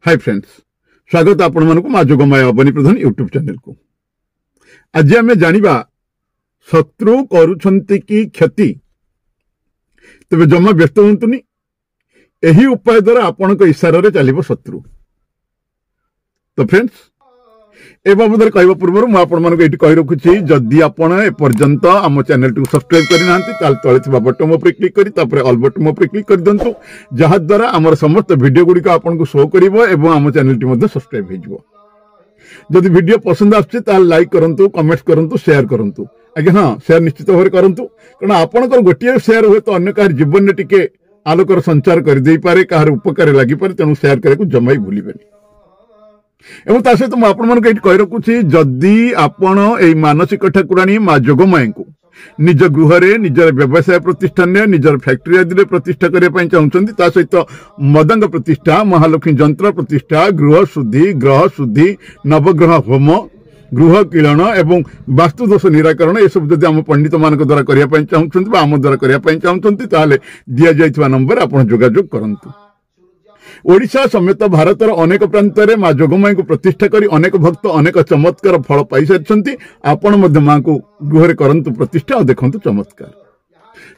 Hi friends, स्वागत आपण मानक माँ जोगमाया अवनी प्रधान यूट्यूब चैनल को। आज आम जानिबा शत्रु करुछंती की क्षति, तबे जमा व्यस्त हुंतुनी। एही उपाय द्वारा आपण को इशारा रे चलिबो शत्रु। तो फ्रेंड्स, ए बाबद कहवा पूर्व मुझे कही रखुच्छी, जदि आपण एपर्यंत आम चैनल को सब्सक्राइब करना तले थी बटन उपर क्लिक कर ऑल बटन उपर क्लिक कर दिंतु, जहाद्वारा आम समस्त वीडियो गुड़िक आपको शो कर आम चैनल टी सब्सक्राइब हो। जदि वीडियो पसंद आसुच्छी लाइक करंतु, कमेंट्स करंतु, शेयर करंतु। आज्ञा हाँ, शेयर निश्चित भाव करंतु, कारण आपनकर गोटे शेयर हुए तो अन्य काहार जीवन में टिके आलोकर संचार कर दे पारे, काहार उपकार लागि पारे, तेणु शेयर करे को जमाई भूलिबेनी। एवं ता सहित मुझे कही रखुच्छी, जदि आपण ए मानसिक ठाकुराणी माँ जोगमाया को निज गृह निजर व्यवसाय प्रतिष्ठान निजर फैक्ट्री आदि प्रतिष्ठा करने चाहते, ता सहित मदंग प्रतिष्ठा, महालक्ष्मी जंत्र प्रतिष्ठा, गृह शुद्धि, ग्रह शुद्धि, नवग्रह होम, गृह किलन एवं वास्तुदोष निराकरण ये सब जब आम पंडित मान द्वारा करने चाहते आम द्वारा करने चाहते दि जा नंबर आप जोगाजोग करंतु। ओडिशा समेत भारतर अनेक प्रांत में माँ जोगमाया को प्रतिष्ठा करी अनेक भक्त अनेक चमत्कार फल पाई सारी। आपण माँ को गृह करंतु प्रतिष्ठा और देखंतु चमत्कार।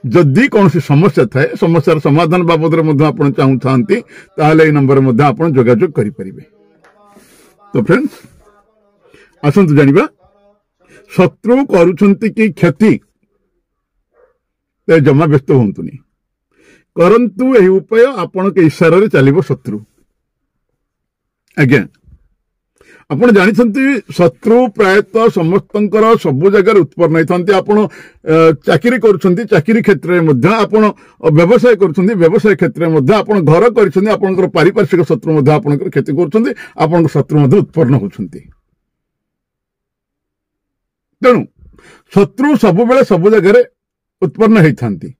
जदि कौन समस्या थाए, समस्यार समाधान बाबद में चाहूँ ताले नंबर में आप जोगाजोग करें। तो फ्रेंड्स, आसतु जानिबा शत्रु करुछंती की क्षति, जमा व्यस्त हुंतुनी। करंतु यही उपाय आपण के इशारा रे चलिबो शत्रु। आज्ञा आपण जानिछंती, शत्रु प्रायतः समस्तंकर सब जगह उत्पन्न होइथांती। आपण चाकरी करूछंती, चाकरी क्षेत्र में मध्य आपण व्यवसाय करूछंती, व्यवसाय क्षेत्र में मध्य आपण घर करूछंती, आपणकर पारिपार्श्विक शत्रु मध्य आपणकर क्षति करूछंती, आपण शत्रु मध्य उत्पन्न होउछंती। तेणु शत्रु सब बेले सब जगह उत्पन्न होइथांती।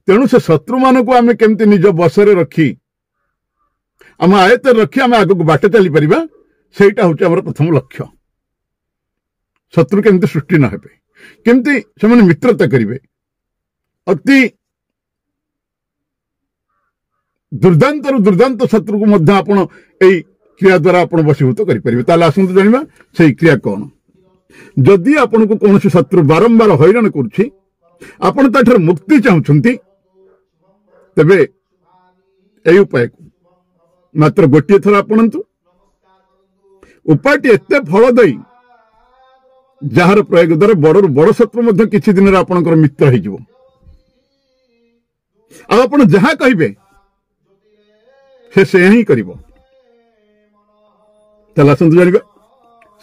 तेणु से शत्रु मान को आम केमती निज बसरे रखी आम आयत रखी आम आग को बाट चली पारिबा, सेटा हूँ आम प्रथम लक्ष्य। शत्रु केमती सृष्टि न हेबे, केमती से मित्रता करिवे, अति दुर्दांत दुर्दांत शत्रु को मध्य आपण एई क्रिया द्वारा आपण वशीभूत करि परिबे। ताले आसंतु जानिबा सेई क्रिया कोन। जदि आपण को कोनोसी शत्रु बारंबार हैरान करूछि, आपण ताठर मुक्ति चाहूछंती, तबे ए उपाय को मात्र गोटे थर आपणतु। उपायटी एते फलदायी, जार प्रयोग द्वारा बड़ बड़ शत्रु मध्य किछि दिन आपणकर मित्र हो जिवो। आ आपण जहा कहिबे से ही करिवो। ताले आसंतु जानिबा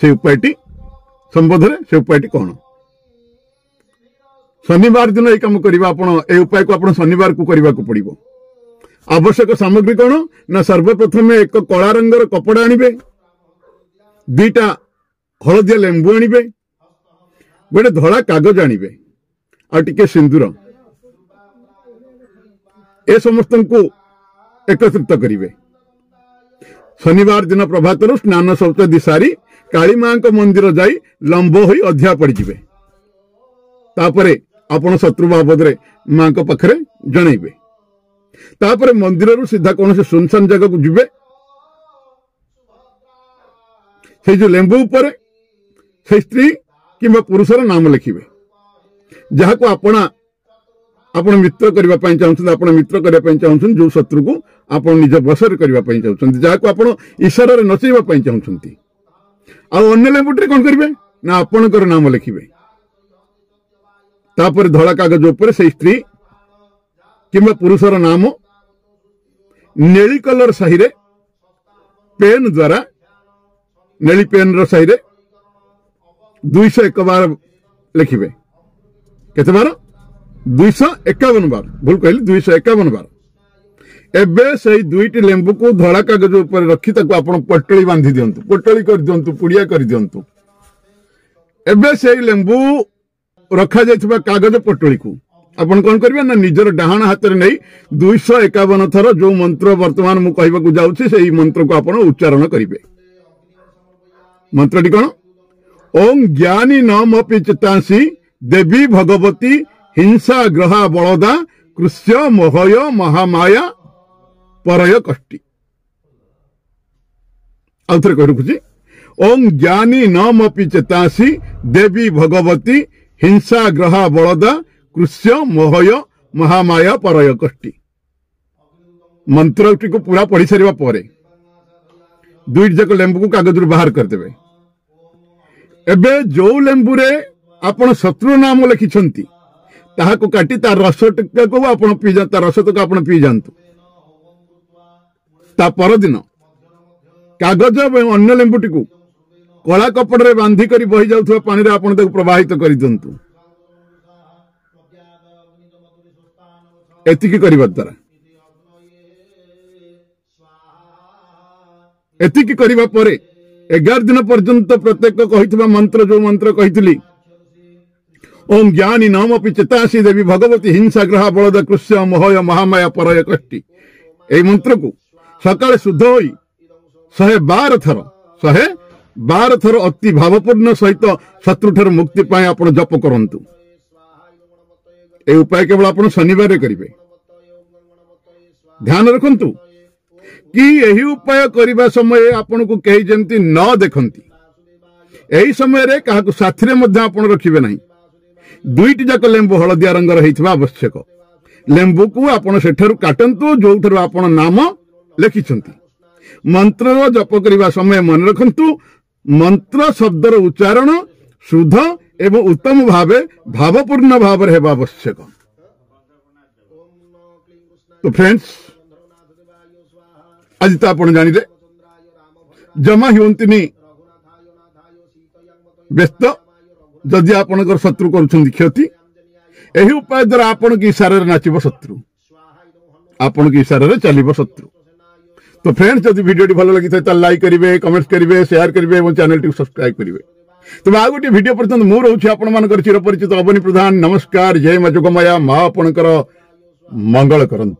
से उपायटी संबंध से उपायटी कौन। शनिवार दिन यह कम करवा, उपाय को आप शनिवार को करने को पड़ो। आवश्यक सामग्री कौन ना, सर्वप्रथम एक कला रंगर कपड़ा आनिबे, दुईटा हलदिया लेंबू आनिबे, गोटे धड़ा कागज आनिबे, आ टिके सिंदूर, ए समस्त को एकत्रित करिवे। शनिवार दिन प्रभातर स्नान शौचादि सारी काली मां को मंदिर जाई लंब होई अध्या पड़ जिवे। तापरे आपण शत्रु बाबद मां को पाखरे जनइबे। तापरे मंदिर रु सीधा कौन से सुनसान जगह को जिबे, से जो लेंबू ऊपर से स्त्री किंबा पुरुषर नाम लिखिबे, जहा को आपण मित्र करबा पई चाहउछन, आपण मित्र करबा पई चाहउछन, जो शत्रु को आपण निज बसर करबा पई चाहउछन, जहा को आपण इशारा रे नचेबा पई चाहउछन। आ अन्य लेंबुटे कोन करिवे ना, आपणकर नाम लिखिबे। तापर धड़ा कागज ऊपर से स्त्री किंबा पुरुषर नाम नेली कलर सही रे पेन द्वारा, नेली पेन रो सही रे 201 बार लिखिबे। केते बार? 251 बार। भूल कहली, 251 बार। एबे से दुईटी लेंबू को धड़ा कागज ऊपर रखी ताको आपण पटली बांधी दियंतु, पटली कर दियंतु, पुड़िया कर दियंतु। एबे से लेंबू रखा जाइथिबा कागज पटली को आपण कोन करबे ना, निजर डाहाण हाथ रे नै 251 थर जो मंत्र वर्तमान मु कहबा को जाउछि सेही मंत्र को आपण उच्चारण करिवे। मंत्रटी कोन? ओम ज्ञानी नामपि चितांसी देवी भगवती हिंसा ग्रहा बलदा कृष्य मोहय महामाया परय कष्टि। आउ थे कह रखुची ओं ज्ञानी नमपि चेतासी देवी भगवती हिंसा ग्रहा बलदा कृष्य मोहय महामाया परय कष्टि मंत्रटी को पूरा पढ़ी सारिबा परे दुईट जाक लेंबू को कागज बाहर करदेवे एबे जो लेंबू रे आपण शत्रु नाम लिखिछंती ताहाको काटी तार रस टिका को आपण पी जा तार रस तक आपण पी जानतु ता परदिन कागज एवं अन्य लेंबुटी को कला कपड़े बांधी करी बही जाउथवा पानी रे आपण ताको प्रवाहित करि दंतु एतिकी करिबा द्वारा एतिकी करिबा परे 11 दिन पर्यंत प्रत्येक कहितबा मंत्र जो मंत्र कहितली ओम ज्ञानी नामपि चेतासी देवी भगवती हिंसा ग्रह बलद कृष्य मोहय महामाया परय कष्टि ए मंत्र को सकाळे शुद्ध होई 112 थर अति भावपूर्ण सहित शत्रु ठर मुक्ति पाए आपण जप करंतु ए उपाय केवल आपण शनिवार करिवे ध्यान रखंतु कि यही उपाय करबा समय आपण को कहि जेंति न देखंती एही समय रे काहाकु साथी रे मध्ये आपण रखिबे नाही दुईटी जाक लेंबू हलदिया रंग रहितबा आवश्यक लेंबू को आपण सेठरु काटंतु जोठरु आपण नाम लिखिछंती मंत्र जप करबा समय मन रखंतु मंत्र शब्दर उच्चारण शुद्ध एवं उत्तम भावे भावपूर्ण भाव रे हेबा आवश्यक तो फ्रेंड्स आज तो आप जानिले जमा हुंतनी व्यस्त जदि आपणकर शत्रु करुछंती क्षति एही उपाय द्वारा आपण की इशारा नाचिब शत्रु आपण की इशारा चलिब शत्रु तो फ्रेंड्स जदि वीडियो भल लगी तो लाइक करेंगे कमेंट करेंगे शेयर करेंगे और चैनल टी सब्सक्राइब करेंगे तो आ गोटे वीडियो पर्यंत मु रोचे आपण चिरपरिचित अवनी प्रधान नमस्कार जय माँ जोगमाया माँ आपणकर मंगल करंतु।